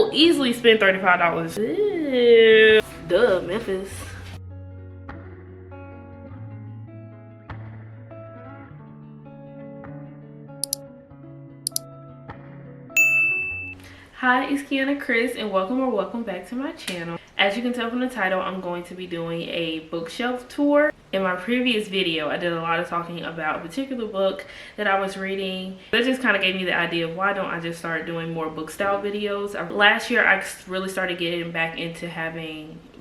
will easily spend $35. Ew. Duh, Memphis. Hi, it's Kiana Chris, and welcome back to my channel. As you can tell from the title, I'm going to be doing a bookshelf tour. In my previous video, I did a lot of talking about a particular book that I was reading. That just kind of gave me the idea of why don't I just start doing more book style videos. Last year, I really started getting back into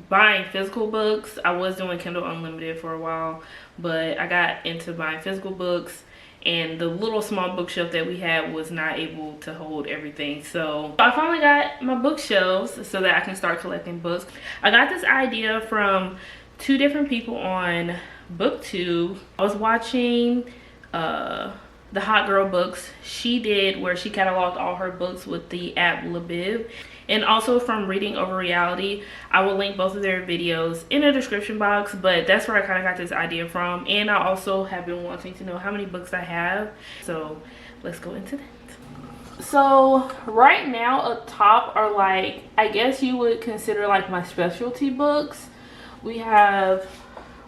buying physical books. I was doing Kindle Unlimited for a while, but I got into buying physical books. And the little small bookshelf that we had was not able to hold everything. So I finally got my bookshelves so that I can start collecting books. I got this idea from two different people on BookTube. I was watching the Hot Girl Books. She did where she cataloged all her books with the app Libib. And also from Reading Over Reality. I will link both of their videos in the description box, but that's where I kind of got this idea from. And I also have been wanting to know how many books I have. So let's go into that. So right now up top are like, I guess you would consider like my specialty books. We have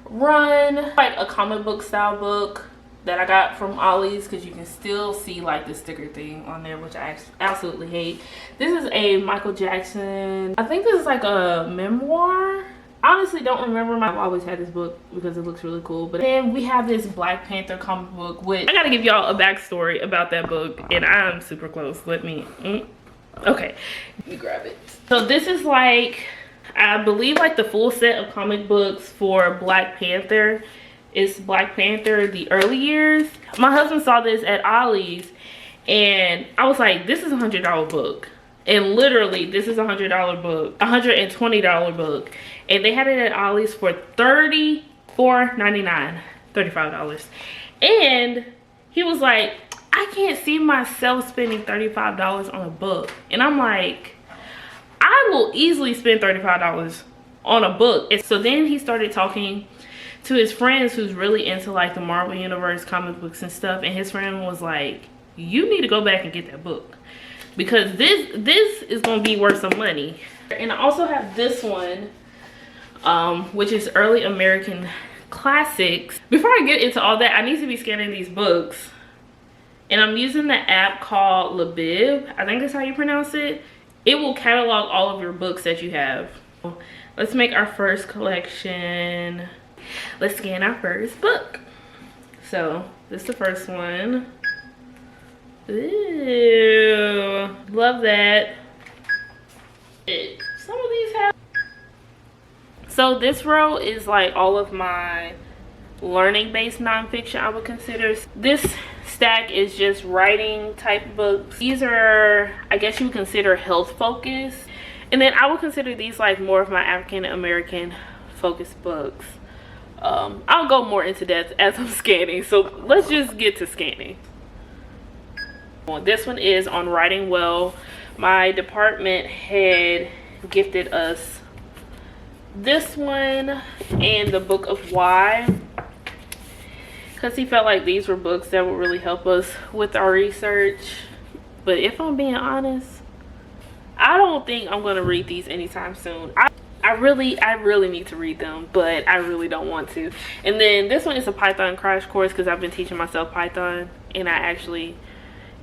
Run, like a comic book style book that I got from Ollie's, because you can still see like the sticker thing on there, which I absolutely hate. This is a Michael Jackson, I think this is like a memoir. I honestly don't remember. I've always had this book because it looks really cool. But then we have this Black Panther comic book, which I gotta give y'all a backstory about that book, and I'm super close. Let me okay, let me grab it. So this is like, I believe like the full set of comic books for Black Panther. It's Black Panther the early years. My husband saw this at Ollie's and I was like, this is a $100 book. And literally this is a $100 book, $120 book. And they had it at Ollie's for $34.99, $35. And he was like, I can't see myself spending $35 on a book. And I'm like, I will easily spend $35 on a book. And so then he started talking to his friends who's really into like the Marvel Universe comic books and stuff, and his friend was like, you need to go back and get that book because this is gonna be worth some money. And I also have this one, which is Early American Classics. Before I get into all that, I need to be scanning these books, and I'm using the app called Libib. I think that's how you pronounce it. It will catalog all of your books that you have. Let's make our first collection. Let's scan our first book. So this is the first one. Ooh, love that. Some of these have. So this row is like all of my learning based nonfiction, I would consider. This stack is just writing type books. These are, I guess you would consider health focused. And then I would consider these like more of my African American focused books. I'll go more into depth as I'm scanning, so let's just get to scanning. This one is on Writing Well. My department had gifted us this one and the Book of Why, because he felt like these were books that would really help us with our research. But if I'm being honest, I don't think I'm going to read these anytime soon. I really need to read them, but I really don't want to. And then this one is a Python crash course because I've been teaching myself Python and I actually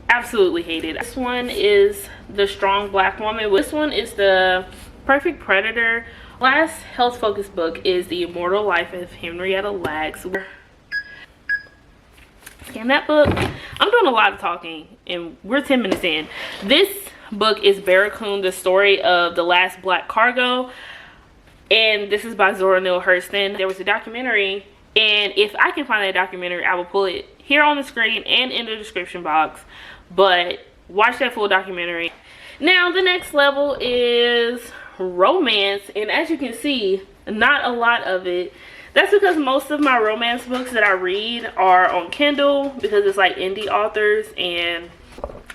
absolutely hate it. This one is The Strong Black Woman. This one is The Perfect Predator. Last health focused book is The Immortal Life of Henrietta Lacks. Scan that book. I'm doing a lot of talking and we're 10 minutes in. This book is Barracoon, the story of the last black cargo. And this is by Zora Neale Hurston. There was a documentary, and if I can find that documentary, I will pull it here on the screen and in the description box. But watch that full documentary. Now, the next level is romance, and as you can see, not a lot of it. That's because most of my romance books that I read are on Kindle because it's like indie authors, and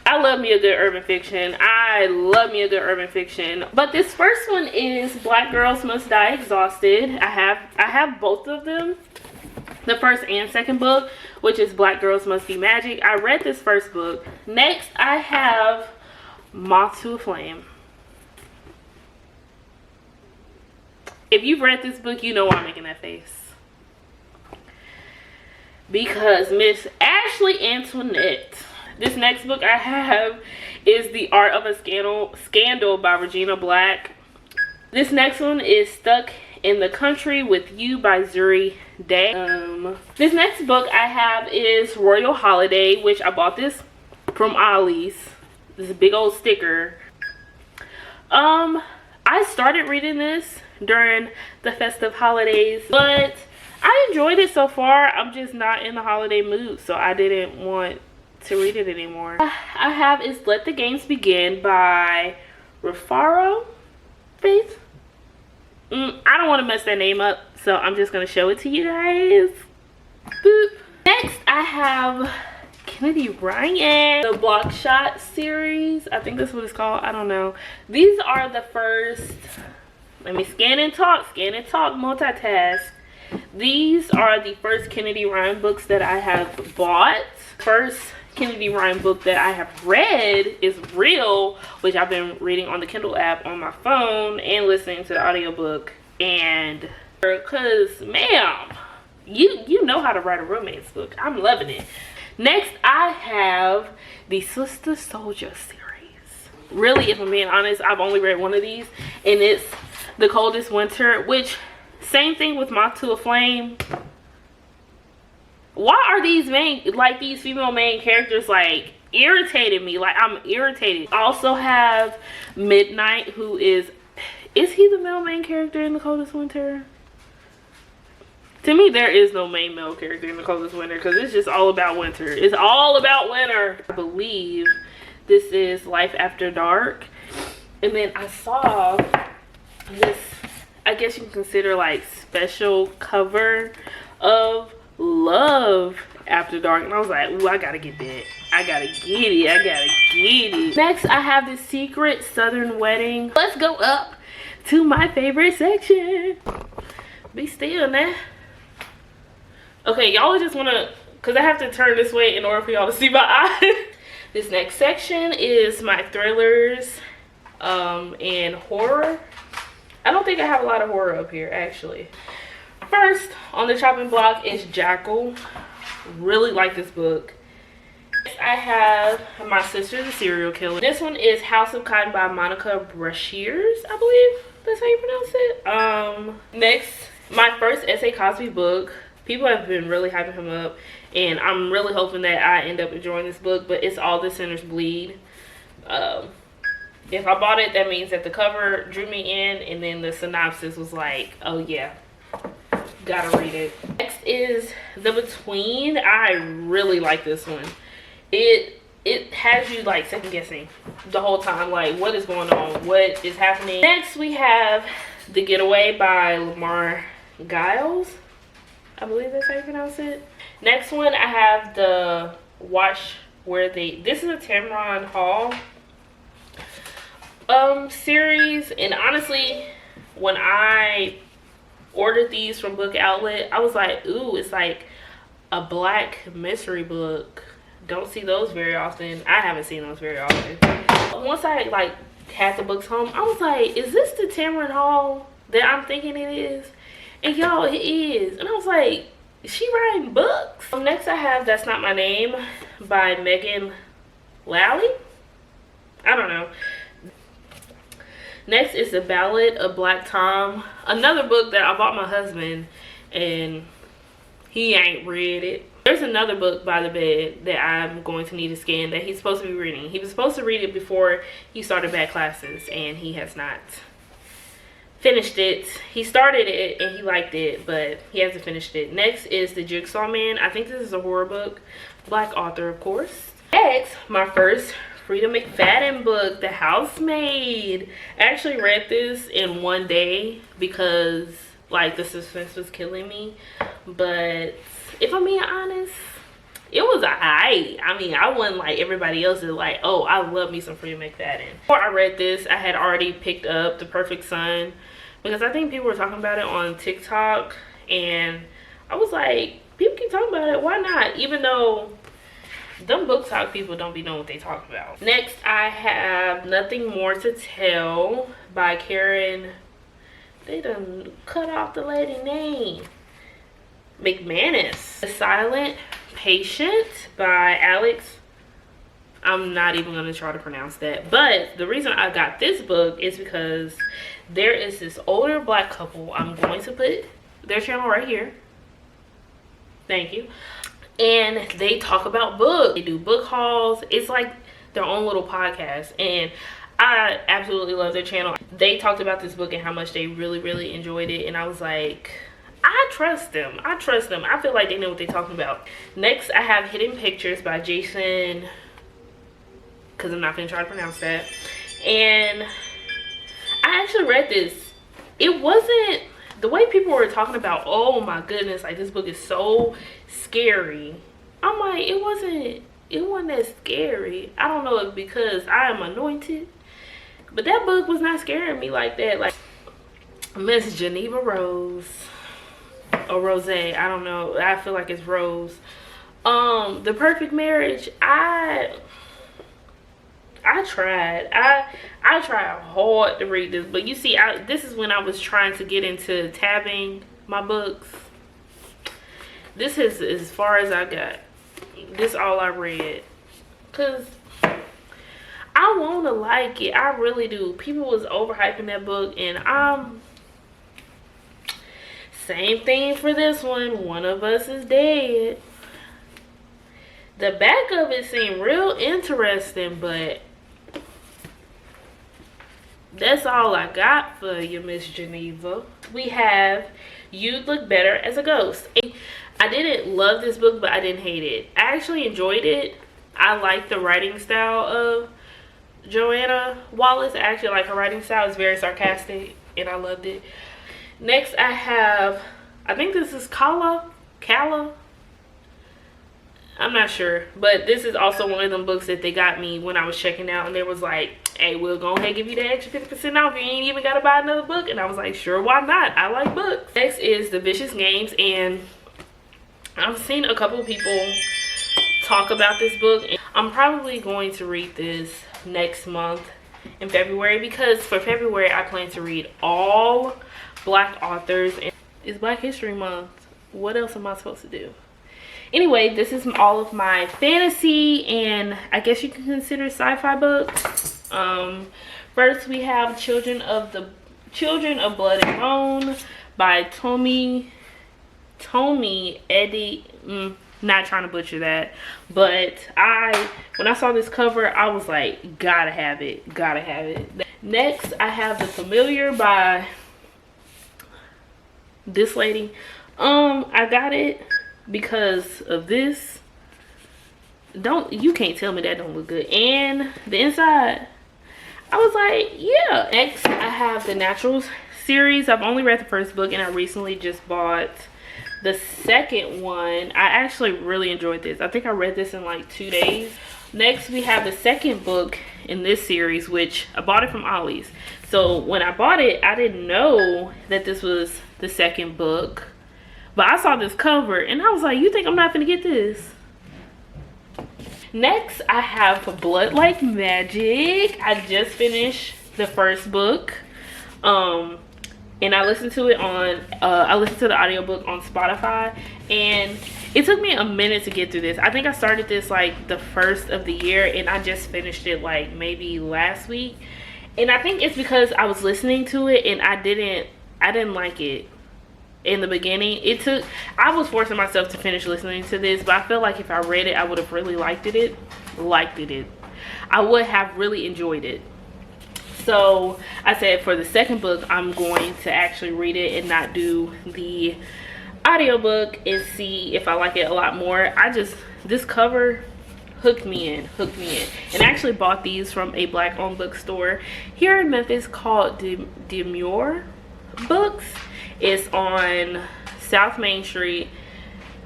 I love me a good urban fiction. I love me a good urban fiction. But this first one is Black Girls Must Die Exhausted. I have both of them. The first and second book, which is Black Girls Must Be Magic. I read this first book. Next, I have Moth to a Flame. If you've read this book, you know why I'm making that face. Because Miss Ashley Antoinette. This next book I have is The Art of a Scandal by Regina Black. This next one is Stuck in the Country with You by Zuri Day. This next book I have is Royal Holiday, which I bought this from Ollie's. This is a big old sticker. I started reading this during the festive holidays, but I enjoyed it so far. I'm just not in the holiday mood, so I didn't want to read it anymore. I have is Let the Games Begin by Rafaro Faith. I don't want to mess that name up, so I'm just going to show it to you guys. Boop. Next, I have Kennedy Ryan, the Block Shot series. I think that's what it's called. I don't know. These are the first, let me scan and talk, multitask. These are the first Kennedy Ryan books that I have bought. First Kennedy Ryan book that I have read is Real, which I've been reading on the Kindle app on my phone and listening to the audiobook. And because ma'am, you know how to write a romance book. I'm loving it. Next, I have the Sister Soldier series. Really, if I'm being honest, I've only read one of these, and it's The Coldest Winter, which, same thing with Moth to a Flame. Why are these these female main characters like irritating me? Like, I'm irritated. I also have Midnight, who is he the male main character in The Coldest Winter? To me, there is no main male character in The Coldest Winter because it's just all about winter. It's all about winter. I believe this is Life After Dark. And then I saw this, I guess you can consider like special cover of Love After Dark. And I was like, ooh, I gotta get that. I gotta get it. Next, I have The Secret Southern Wedding. Let's go up to my favorite section. Be still now. Okay, y'all just wanna, cause I have to turn this way in order for y'all to see my eyes. This next section is my thrillers and horror. I don't think I have a lot of horror up here, actually. First on the chopping block is Jackal. Really like this book. Next, I have My Sister the Serial Killer. This one is House of Cotton by Monica Brashears, I believe that's how you pronounce it. Next, my first S.A. Cosby book. People have been really hyping him up, and I'm really hoping that I end up enjoying this book, but it's All the Sinners Bleed. If I bought it, that means that the cover drew me in, and then the synopsis was like, oh yeah, gotta read it. Next is The Between. I really like this one. It has you like second guessing the whole time, like what is going on, what is happening. Next we have The Getaway by Lamar Giles. I believe that's how you pronounce it. Next one, I have the Watch Where They... This is a Tamron Hall series. And honestly, when I ordered these from Book Outlet, I was like, ooh, it's like a black mystery book. Don't see those very often. I haven't seen those very often. Once I like had the books home, I was like, is this the Tamron Hall that I'm thinking it is? And y'all, it is. And I was like, is she writing books? Next I have That's Not My Name by Megan Lally. I don't know. Next is The Ballad of Black Tom. Another book that I bought my husband and he ain't read it. There's another book by the bed that I'm going to need to scan that he's supposed to be reading. He was supposed to read it before he started back classes, and he has not finished it. He started it and he liked it, but he hasn't finished it. Next is The Jigsaw Man. I think this is a horror book. Black author, of course. Next, my first Frida McFadden book, The Housemaid. I actually read this in one day because like the suspense was killing me. But if I'm being honest, it was alright. I mean, I wasn't like everybody else is like, oh, I love me some Frida McFadden. Before I read this, I had already picked up The Perfect Son because I think people were talking about it on TikTok, and I was like, people keep talking about it, why not? Even though them book talk people don't be knowing what they talk about. Next, I have Nothing More to Tell by Karen They done cut off the lady name. McManus. The Silent Patient by Alex. I'm not even going to try to pronounce that. But the reason I got this book is because there is this older black couple. I'm going to put their channel right here. Thank you. And they talk about books. They do book hauls. It's like their own little podcast. And I absolutely love their channel. They talked about this book and how much they really enjoyed it. And I was like, I trust them. I trust them. I feel like they know what they're talking about. Next, I have Hidden Pictures by Jason, because I'm not going to try to pronounce that. And I actually read this. It wasn't the way people were talking about, oh my goodness, like this book is so scary. I'm like, it wasn't that scary. I don't know if because I am anointed, but that book was not scaring me like that. Like Miss Geneva Rose or Rose, I don't know. I feel like it's Rose. The Perfect Marriage, I tried. I tried hard to read this, but you see, this is when I was trying to get into tabbing my books. This is as far as I got. This all I read, cause I want to like it. I really do. People was overhyping that book, and same thing for this one. One of Us is Dead. The back of it seemed real interesting, but that's all I got for you, Miss Geneva. We have You'd Look Better as a Ghost. I didn't love this book, but I didn't hate it. I actually enjoyed it. I like the writing style of Joanna Wallace. I actually like her writing style. It's very sarcastic, and I loved it. Next, I have, I think this is Kala. I'm not sure, but this is also one of them books that they got me when I was checking out, and they was like, hey, we'll go ahead and give you that extra 50% off. You ain't even got to buy another book. And I was like, sure, why not? I like books. Next is The Vicious Games, and I've seen a couple of people talk about this book. I'm probably going to read this next month in February, because for February I plan to read all black authors, and it's Black History Month. What else am I supposed to do? Anyway, this is all of my fantasy and I guess you can consider sci-fi books. First we have Children of Blood and Bone by Tomi Eddie. Not trying to butcher that, but when I saw this cover, I was like, gotta have it. Next, I have The Familiar by this lady. I got it because of this. You can't tell me that don't look good. And the inside, I was like, yeah. Next, I have the Naturals series. I've only read the first book, and I recently just bought the second one. I actually really enjoyed this. I think I read this in like 2 days. Next, we have the second book in this series, which I bought it from Ollie's. So when I bought it, I didn't know that this was the second book, but I saw this cover and I was like, you think I'm not gonna get this? Next, I have Blood Like Magic. I just finished the first book, and I listened to it on I listened to the audiobook on Spotify, and it took me a minute to get through this. I think I started this like the first of the year, and I just finished it like maybe last week. And I think it's because I was listening to it and I didn't like it in the beginning. I was forcing myself to finish listening to this, but I felt like if I read it, I would have really liked it. I would have really enjoyed it. So I said for the second book, I'm going to actually read it and not do the audiobook and see if I like it a lot more. This cover hooked me in. And I actually bought these from a black owned bookstore here in Memphis called Demoir Books. It's on South Main Street.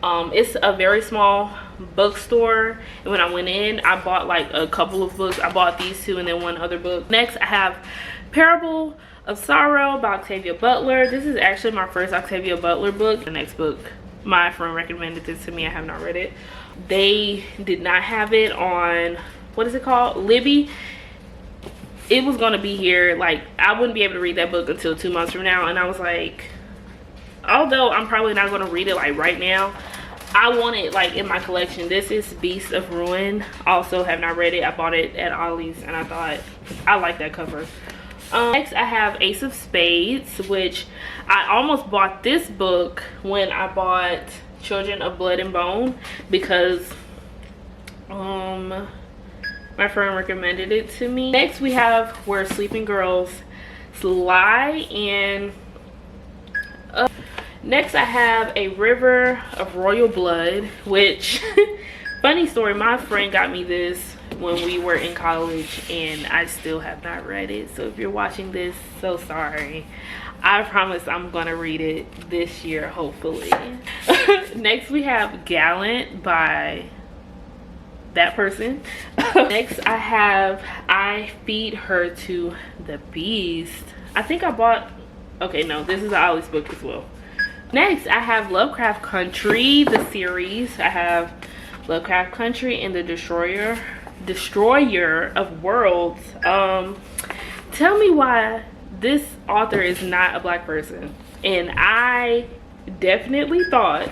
It's a very small bookstore, and when I went in, I bought like a couple of books. I bought these two and then one other book. Next, I have Parable of Sorrow by Octavia Butler. This is actually my first Octavia Butler book. The next book, my friend recommended this to me. I have not read it. They did not have it on, what is it called, Libby. it was gonna be here, like I wouldn't be able to read that book until 2 months from now. And I was like, although I'm probably not gonna read it like right now, I want it like in my collection. This is Beast of Ruin. Also have not read it. I bought it at Ollie's and I thought I like that cover. Next I have Ace of Spades, which I almost bought this book when I bought Children of Blood and Bone, because my friend recommended it to me. Next we have Where Sleeping Girls Lie, and next I have A River of Royal Blood, which funny story, my friend got me this when we were in college and I still have not read it. So if you're watching this, so sorry. I promise I'm gonna read it this year, hopefully. Next we have Gallant by that person. Next I have I Feed Her to the Beast. I think I bought, okay, no, this is an Ollie's book as well. Next I have Lovecraft Country, the series. I have Lovecraft Country and the Destroyer of Worlds. Tell me why this author is not a black person. And I definitely thought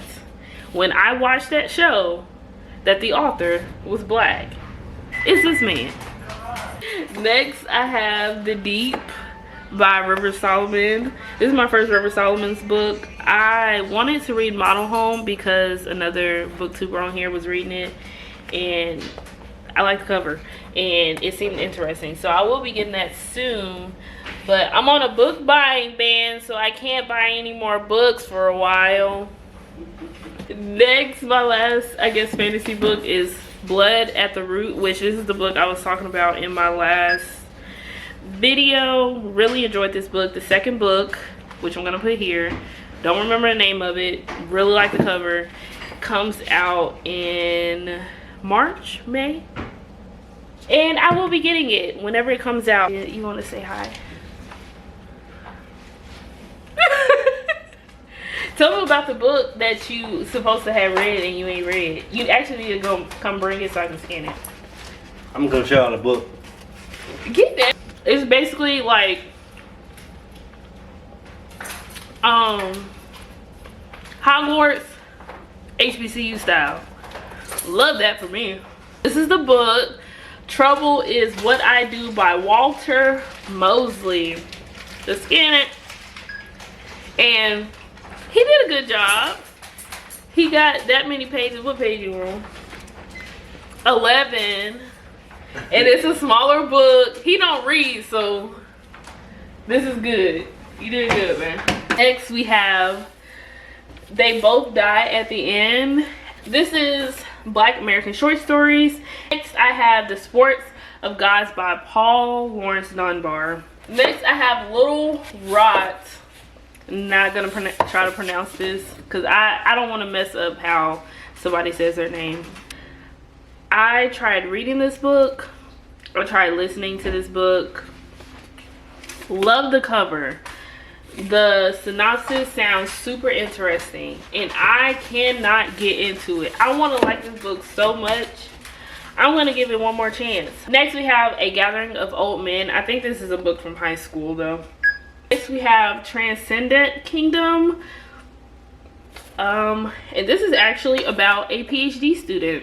when I watched that show that the author was black. It's this man. Next I have The Deep by River Solomon. This is my first River Solomon's book. I wanted to read Model Home because another booktuber on here was reading it and I like the cover and it seemed interesting, so I will be getting that soon. But I'm on a book buying ban, so I can't buy any more books for a while. Next, my last, I guess, fantasy book is Blood at the Root, which this is the book I was talking about in my last video. Really enjoyed this book. The second book, which I'm gonna put here, don't remember the name of it, really like the cover, comes out in March, May, and I will be getting it whenever it comes out. You want to say hi? Tell them about the book that you supposed to have read and you ain't read. You actually need to come bring it so I can scan it. I'm gonna show y'all the book. Get that. It's basically like Hogwarts HBCU style. Love that for me. This is the book Trouble Is What I Do by Walter Mosley. Just scan it. And he did a good job. He got that many pages. What page you on? 11. And it's a smaller book. He don't read, so this is good. You did good, man. Next we have They Both Die at the End. This is Black American short stories. Next I have The Sports of Gods by Paul Lawrence Dunbar. Next I have Little Rot. Not gonna try to pronounce this because I don't want to mess up how somebody says their name. I tried reading this book. I tried listening to this book. Love the cover. The synopsis sounds super interesting and I cannot get into it. I want to like this book so much. I'm going to give it one more chance. Next we have A Gathering of Old Men. I think this is a book from high school though. Next we have Transcendent Kingdom. And this is actually about a PhD student.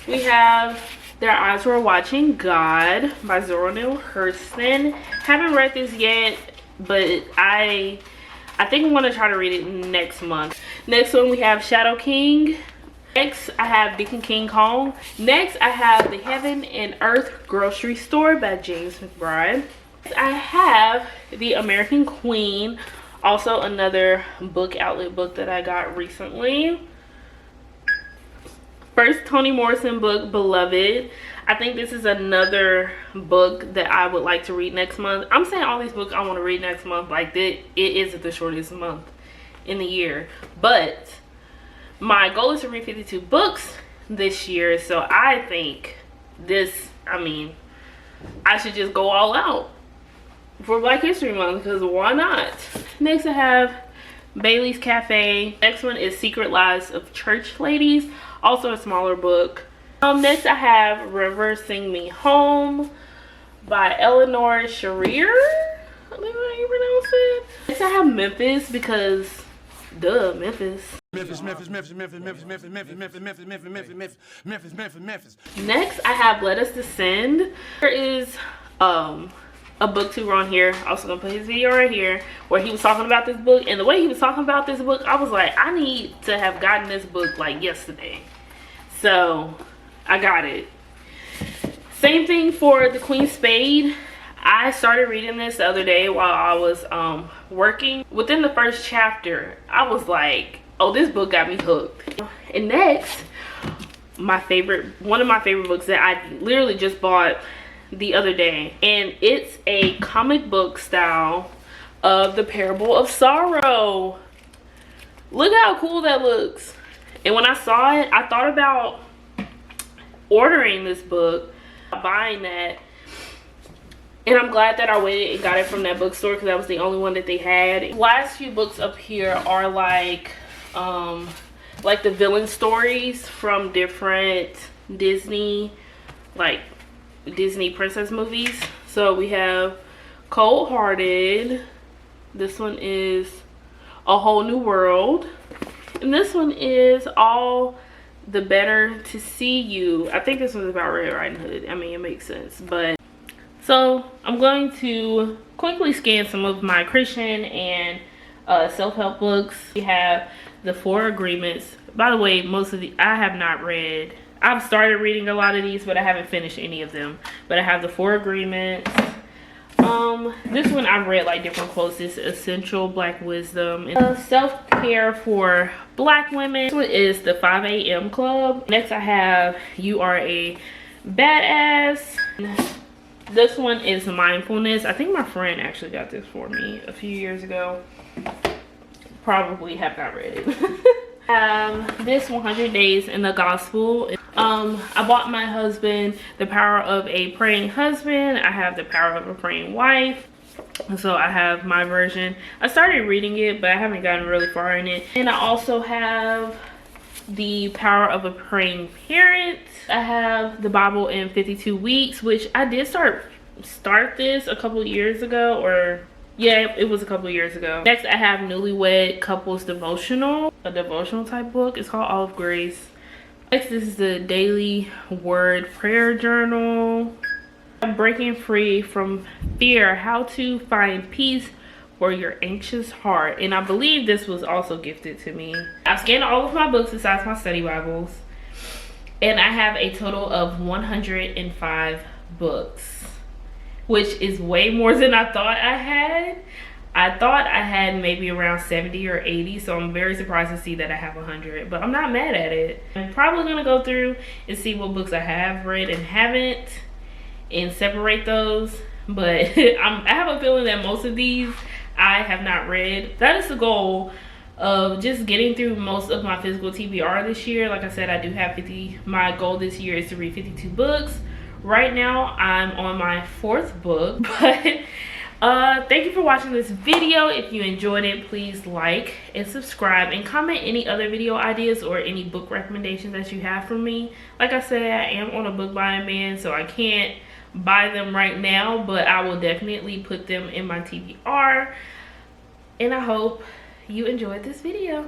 We have Their Eyes Were Watching God by Zora Neale Hurston. Haven't read this yet, but I think I'm gonna try to read it next month. Next one we have Shadow King. Next I have Deacon King Kong. Next I have The Heaven and Earth Grocery Store by James McBride. I have The American Queen, also another book outlet book that I got recently. First Toni Morrison book, Beloved. I think this is another book that I would like to read next month. I'm saying all these books I want to read next month, like it isn't the shortest month in the year, but my goal is to read 52 books this year, so I think I should just go all out for Black History Month, because why not? Next I have Bailey's Cafe. Next one is Secret Lives of Church Ladies, also a smaller book. Next I have River Sing Me Home by Eleanor Sharir. I don't know how you pronounce it. Next I have Memphis because duh, Memphis. Next I have Let Us Descend. There is a booktuber on here. Also gonna put his video right here where he was talking about this book, and the way he was talking about this book, I was like, I need to have gotten this book like yesterday. So I got it. Same thing for The Queen's Spade. I started reading this the other day while I was working. Within the first chapter, I was like, oh, this book got me hooked. And next, one of my favorite books that I literally just bought the other day, and it's a comic book style of The Parable of Sorrow. Look how cool that looks. And when I saw it, I thought about ordering this book, buying that, and I'm glad that I waited and got it from that bookstore because that was the only one that they had. The last few books up here are like the villain stories from different Disney princess movies. So we have Cold Hearted. This one is A Whole New World. And this one is All the Better to See You. I think this one's about Red Riding Hood. I mean, it makes sense. But so I'm going to quickly scan some of my Christian and self-help books. We have The Four Agreements. By the way, most of I have not read. I've started reading a lot of these, but I haven't finished any of them. But I have The Four Agreements. This one I've read like different quotes. This Essential Black Wisdom. And Self-Care for Black Women. This one is The 5 a.m. Club. Next I have You Are a Badass. This one is Mindfulness. I think my friend actually got this for me a few years ago. Probably have not read it. This 100 Days in the Gospel. I bought my husband The Power of a Praying Husband. I have The Power of a Praying Wife. So I have my version. I started reading it, but I haven't gotten really far in it. And I also have The Power of a Praying Parent. I have the Bible in 52 Weeks, which I did start this a couple years ago, or yeah, it was a couple years ago. Next I have Newlywed Couples Devotional, a devotional type book. It's called Olive Grace. Next, this is the Daily Word Prayer Journal. I'm Breaking Free from Fear, How to Find Peace for Your Anxious Heart. And I believe this was also gifted to me. I've scanned all of my books besides my study Bibles. And I have a total of 105 books, which is way more than I thought I had. I thought I had maybe around 70 or 80, so I'm very surprised to see that I have 100, but I'm not mad at it. I'm probably gonna go through and see what books I have read and haven't and separate those, but I have a feeling that most of these I have not read. That is the goal of just getting through most of my physical TBR this year. Like I said, I do have 50. My goal this year is to read 52 books. Right now I'm on my 4th book, but thank you for watching this video. If you enjoyed it, please like and subscribe and comment any other video ideas or any book recommendations that you have for me. Like I said, I am on a book buying ban, so I can't buy them right now, but I will definitely put them in my TBR. And I hope you enjoyed this video.